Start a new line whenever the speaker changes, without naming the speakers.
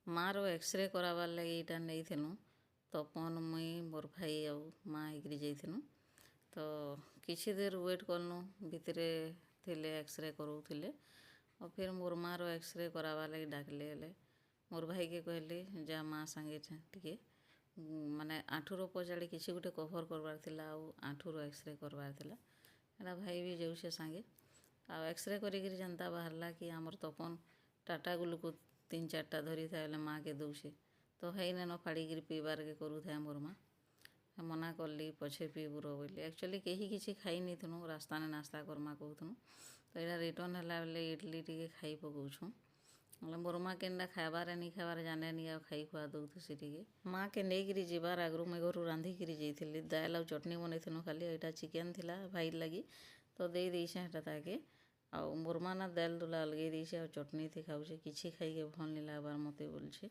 ମାଆର ଏକ୍ସରେ କରାବାର୍ ଲାଗି ଏଇଟା ନେଇଥିଲୁ। ତପନ ମୁଇଁ ମୋର୍ ଭାଇ ଆଉ ମା ହେଇକିରି ଯାଇଥିଲୁ। ତ କିଛି ଦେର୍ ୱେଟ୍ କଲୁ, ଭିତରେ ଥିଲେ ଏକ୍ସରେ କରଉଥିଲେ। ଆଉ ଫିର୍ ମୋର୍ ମାଆର ଏକ୍ସରେ କରାବାର୍ ଲାଗି ଡାକ୍ଲେ ହେଲେ ମୋର୍ ଭାଇକେ କହିଲେ ଯା ମା ସାଙ୍ଗେ ଟିକେ ମାନେ ଆଣ୍ଠୁର ପଛଆଡ଼େ କିଛି ଗୋଟେ କଭର୍ କରବାର୍ ଥିଲା ଆଉ ଆଣ୍ଠୁର ଏକ୍ସରେ କରବାର୍ ଥିଲା। ହେଟା ଭାଇ ବି ଯାଉଛେ ସାଙ୍ଗେ। ଆଉ ଏକ୍ସରେ କରିକିରି ଯେନ୍ତା ବାହାରିଲା କି ଆମର୍ ତପନ ଟାଟା ଗ୍ଲୁକୋଜ୍ 3-4ଟା ଧରିଥାଏ ବେଲେ ମାଆକେ ଦଉଛେ। ତ ହେଇନେନ ଫାଡ଼ିକିରି ପିଇବାର୍କେ କରୁଥାଏ ମୋର୍ ମା। ମନା କଲି ପଛେ ପିଇବୁର ବୋଇଲି। ଆକ୍ଚୁଆଲି କେହି କିଛି ଖାଇ ନେଇଥିନୁ, ରାସ୍ତାନେ ନାସ୍ତା କର୍ମା କହୁଥିନୁ। ତ ଏଇଟା ରିଟର୍ନ ହେଲା ବେଲେ ଇଟ୍ଲି ଟିକେ ଖାଇ ପକଉଛୁଁ। ବେଲେ ମୋର୍ ମା କେନ୍ଟା ଖାଏବାରେ ନି ଖାଏବାରେ ଜାନେନି, ଆଉ ଖାଇ ଖୁଆ ଦଉଥିସି ଟିକେ। ମାଆକେ ନେଇକିରି ଯିବାର୍ ଆଗ୍ରୁ ମୁଇଁ ଘରୁ ରାନ୍ଧିକିରି ଯାଇଥିଲି। ଦାଏଲ୍ ଆଉ ଚଟ୍ନି ବନେଇଥିନୁ ଖାଲି। ଏଇଟା ଚିକେନ୍ ଥିଲା ଭାଇ ଲାଗି, ତ ଦେଇ ଦେଇଛେଁ ହେଟା ତାକେ। ଆଉ ମୋର୍ ମା ନା ଦାଏଲ୍ ଦୁଲା ଅଲ୍ଗେଇ ଦେଇଛେ ଆଉ ଚଟ୍ନି ଥି ଖାଉଛେ। କିଛି ଖାଇକେ ଭଲ୍ ନି ଲାଗ୍ବାର୍ ମତେ ବୋଲୁଛେ।